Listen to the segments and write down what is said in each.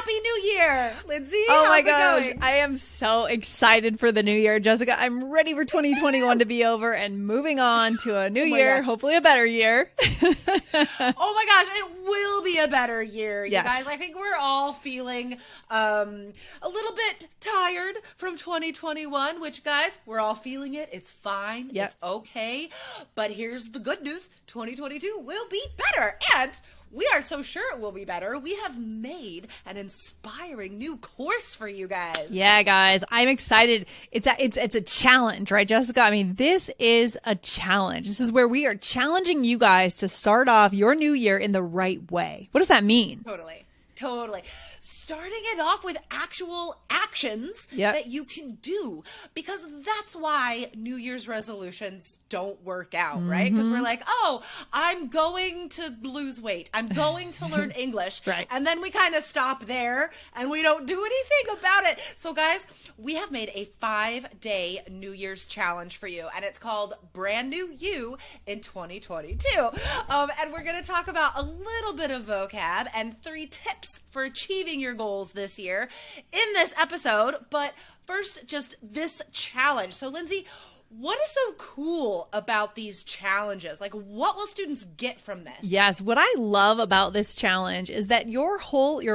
Happy New Year, Lindsay. Oh my How's it gosh. going? I am so excited for the new year, Jessica. I'm ready for 2021 to be over and moving on to a new year, gosh. hopefully a better year. Oh my gosh, it will be a better year, Yes. you guys. I think we're all feeling a little bit tired from 2021, which, guys, we're all feeling it. It's fine. Yep. It's okay. But here's the good news. 2022 will be better. And we are so sure it will be better. We have made an inspiring new course for you guys. Yeah, guys, I'm excited. It's a challenge, right, Jessica? I mean, this is a challenge. This is where we are challenging you guys to start off your new year in the right way. What does that mean? Totally. Starting it off with actual actions Yep. that you can do, because that's why New Year's resolutions don't work out, right? Because we're like, oh, I'm going to lose weight. I'm going to learn English. Right. And then we kind of stop there and we don't do anything about it. So guys, we have made a 5-day New Year's challenge for you, and it's called Brand New You in 2022. And we're going to talk about a little bit of vocab and 3 tips for achieving your goals this year in this episode. But first, just this challenge. So Lindsay, what is so cool about these challenges? Like, what will students get from this? Yes, what I love about this challenge is that your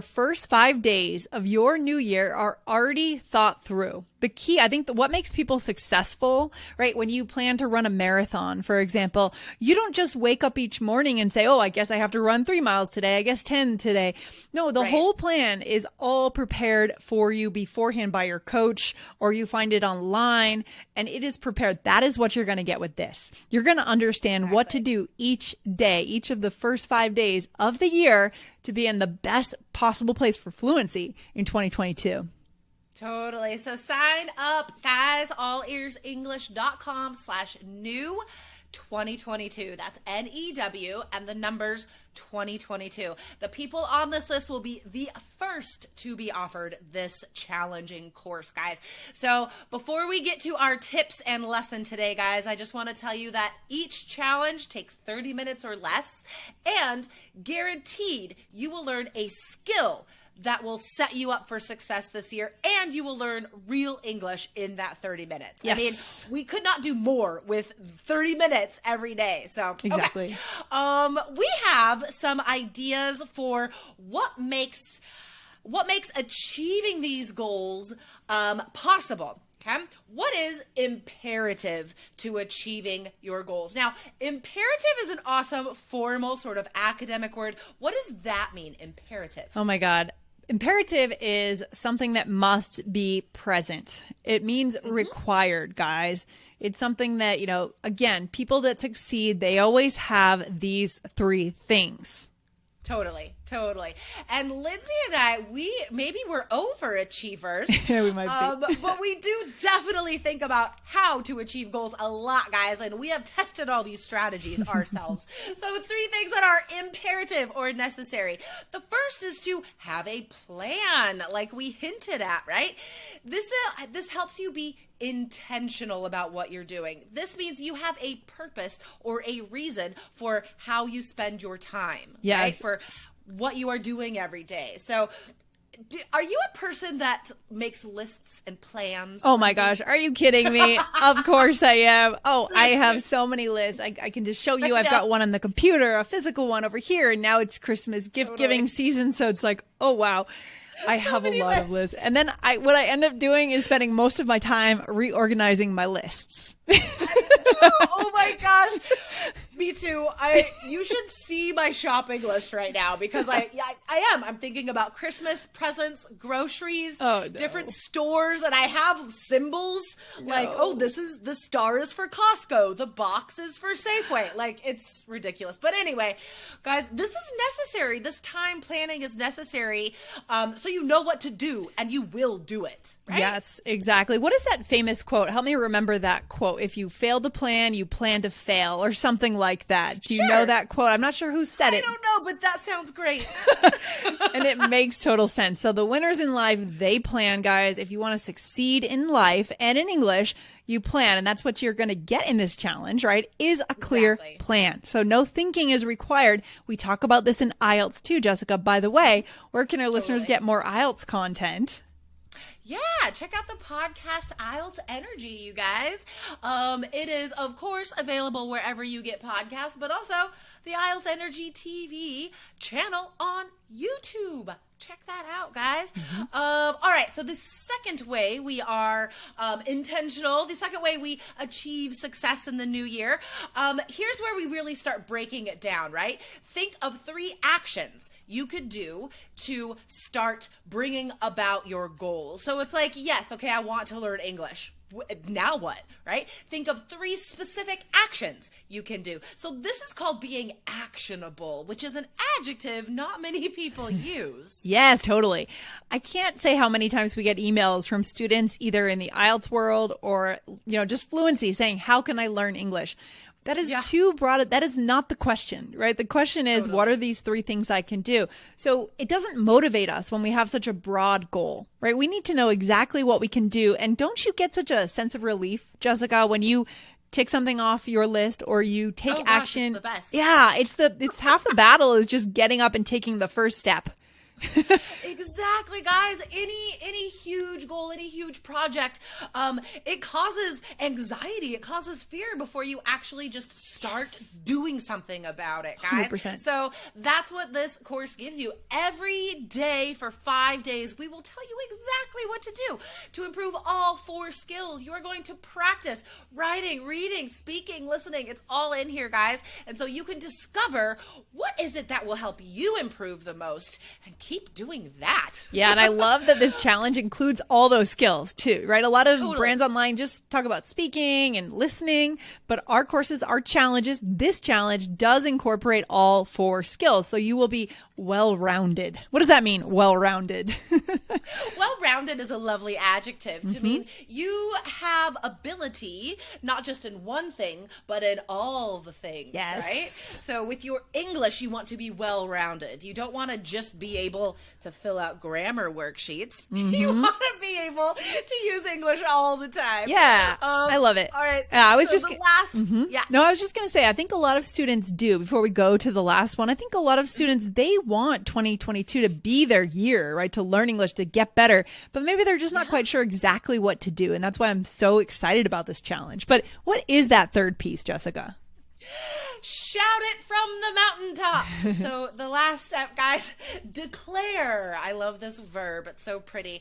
first 5 days of your new year are already thought through. The key, I think, what makes people successful, right? When you plan to run a marathon, for example, you don't just wake up each morning and say, oh, I guess I have to run 3 miles today. I guess 10 today. No, the whole plan is all prepared for you beforehand by your coach, or you find it online, and it is prepared. That is what you're going to get with this. You're going to understand what to do each day, each of the first 5 days of the year, to be in the best possible place for fluency in 2022. Totally. So sign up, guys, allearsenglish.com/new 2022. That's NEW and the numbers 2022. The people on this list will be the first to be offered this challenging course, guys. So before we get to our tips and lesson today, guys, I just want to tell you that each challenge takes 30 minutes or less, and guaranteed you will learn a skill that will set you up for success this year, and you will learn real English in that 30 minutes. Yes. I mean, we could not do more with 30 minutes every day. So Exactly. Okay. We have some ideas for what makes achieving these goals possible. Okay. What is imperative to achieving your goals? Now, imperative is an awesome formal sort of academic word. What does that mean, imperative? Oh my God. Imperative is something that must be present. It means required, guys. It's something that, again, people that succeed, they always have these 3 things. Totally. And Lindsay and I, we're overachievers. Yeah, we might be. But we do definitely think about how to achieve goals a lot, guys. And we have tested all these strategies ourselves. So 3 things that are imperative or necessary. The first is to have a plan, like we hinted at, right? This helps you be intentional about what you're doing. This means you have a purpose or a reason for how you spend your time, Yes. right? For what you are doing every day. So are you a person that makes lists and plans? Oh my gosh, are you kidding me? Of course I am. Oh, I have so many lists. I can just show you. I've got one on the computer, a physical one over here, and now it's Christmas gift giving season, so it's like, oh wow. I have a lot of lists. And then what I end up doing is spending most of my time reorganizing my lists. Oh my gosh. Me too. You should see my shopping list right now, because I am. I'm thinking about Christmas presents, groceries, different stores, and I have symbols like, oh, the star is for Costco, the box is for Safeway. Like, it's ridiculous. But anyway, guys, this is necessary. This time planning is necessary, so you know what to do and you will do it. Right? Yes, exactly. What is that famous quote? Help me remember that quote. If you fail to plan, you plan to fail, or something like like that. Do you know that quote? I'm not sure who said it. I don't know, but that sounds great. And it makes total sense. So the winners in life, they plan, guys. If you want to succeed in life and in English, you plan. And that's what you're going to get in this challenge, right? Is a clear plan. So no thinking is required. We talk about this in IELTS too, Jessica. By the way, where can our listeners get more IELTS content? Yeah, check out the podcast IELTS Energy, you guys. It is, of course, available wherever you get podcasts, but also the IELTS Energy TV channel on YouTube. Check that out, guys. All right, so the second way we are intentional, the second way we achieve success in the new year, here's where we really start breaking it down, right? Think of 3 actions you could do to start bringing about your goals. So it's like, yes, okay, I want to learn English. Now what, right? Think of 3 specific actions you can do. So this is called being actionable, which is an adjective not many people use. Yes, totally. I can't say how many times we get emails from students either in the IELTS world or, just fluency saying, how can I learn English? That is too broad. That is not the question, right? The question is, what are these 3 things I can do? So it doesn't motivate us when we have such a broad goal, right? We need to know exactly what we can do. And don't you get such a sense of relief, Jessica, when you tick something off your list or you take action? It's the best. Yeah, it's half the battle is just getting up and taking the first step. Exactly, guys. Any huge goal, any huge project, it causes anxiety, it causes fear before you actually just start doing something about it, guys. 100%. So that's what this course gives you. Every day for 5 days, we will tell you exactly what to do to improve all 4 skills. You are going to practice writing, reading, speaking, listening. It's all in here, guys. And so you can discover what is it that will help you improve the most and keep doing that. Yeah, and I love that this challenge includes all those skills too, right? A lot of brands online just talk about speaking and listening, but our courses, our challenges, this challenge does incorporate all 4 skills. So you will be well-rounded. What does that mean, well-rounded? Well-rounded is a lovely adjective to mean you have ability, not just in one thing, but in all the things, right? So with your English, you want to be well-rounded. You don't want to just be able to fill out grammar worksheets. You want to be able to use English all the time. Yeah, I love it. All right. I was so No, I was just going to say, I think a lot of students do, before we go to the last one, I think a lot of students, they want 2022 to be their year, right? To learn English, to get better, but maybe they're just not quite sure exactly what to do. And that's why I'm so excited about this challenge. But what is that third piece, Jessica? Shout it from the mountaintops. So the last step, guys, declare. I love this verb. It's so pretty.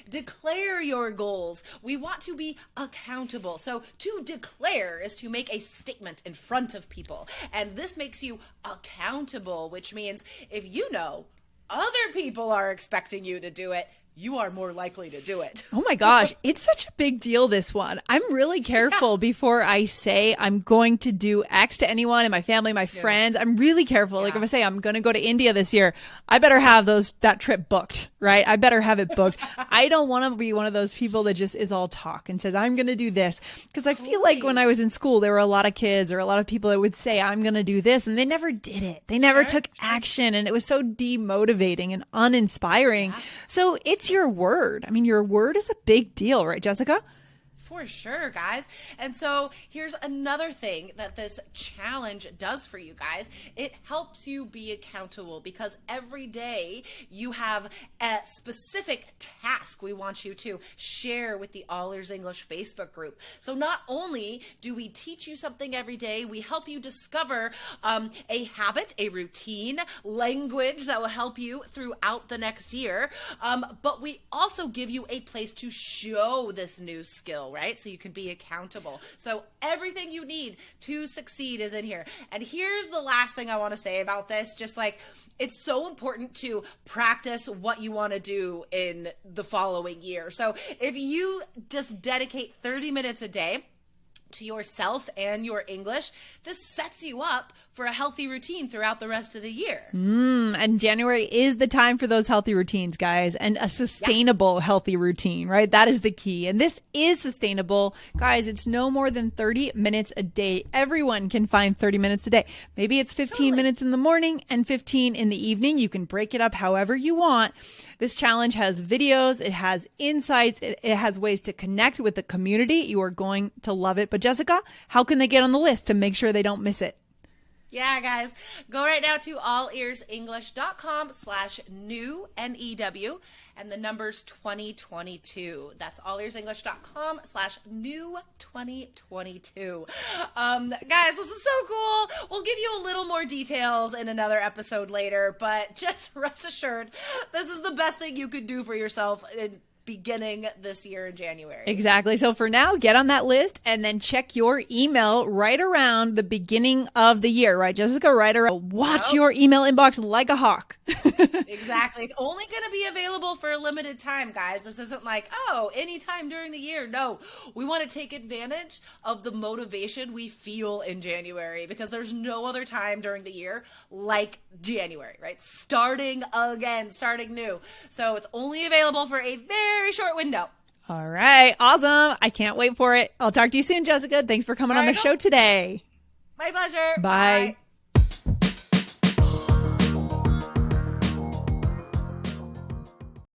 Declare your goals. We want to be accountable. So to declare is to make a statement in front of people. And this makes you accountable, which means if you know other people are expecting you to do it, you are more likely to do it. Oh my gosh, it's such a big deal, this one. I'm really careful before I say I'm going to do X to anyone in my family, my friends. I'm really careful. Like if I say I'm going to go to India this year, I better have that trip booked, right? I better have it booked. I don't want to be one of those people that just is all talk and says, I'm going to do this. Because I feel like when I was in school, there were a lot of kids or a lot of people that would say, I'm going to do this. And they never did it. They never took action. And it was so demotivating and uninspiring. So it's your word. I mean, your word is a big deal, right, Jessica? For sure, guys. And so here's another thing that this challenge does for you guys. It helps you be accountable because every day you have a specific task we want you to share with the All Ears English Facebook group. So not only do we teach you something every day, we help you discover a habit, a routine, language that will help you throughout the next year. But we also give you a place to show this new skill, right? So you can be accountable. So everything you need to succeed is in here. And here's the last thing I want to say about this. Just like, it's so important to practice what you want to do in the following year. So if you just dedicate 30 minutes a day to yourself and your English, this sets you up for for a healthy routine throughout the rest of the year. And January is the time for those healthy routines, guys, and a sustainable healthy routine, right? That is the key. And this is sustainable. Guys, it's no more than 30 minutes a day. Everyone can find 30 minutes a day. Maybe it's 15 minutes in the morning and 15 in the evening. You can break it up however you want. This challenge has videos, it has insights, it has ways to connect with the community. You are going to love it. But Jessica, how can they get on the list to make sure they don't miss it? Yeah, guys, go right now to allearsenglish.com/new, N-E-W, and the numbers 2022. That's allearsenglish.com/new 2022. Guys, this is so cool. We'll give you a little more details in another episode later, but just rest assured, this is the best thing you could do for yourself in beginning this year in January. Exactly. So for now, get on that list and then check your email right around the beginning of the year, right, Jessica? Right around. Watch your email inbox like a hawk. Exactly. It's only going to be available for a limited time, guys. This isn't like, oh, anytime during the year. No, we want to take advantage of the motivation we feel in January because there's no other time during the year like January, right? Starting again, starting new. So it's only available for a very short window. All right. Awesome. I can't wait for it. I'll talk to you soon, Jessica. Thanks for coming on the show today. My pleasure. Bye.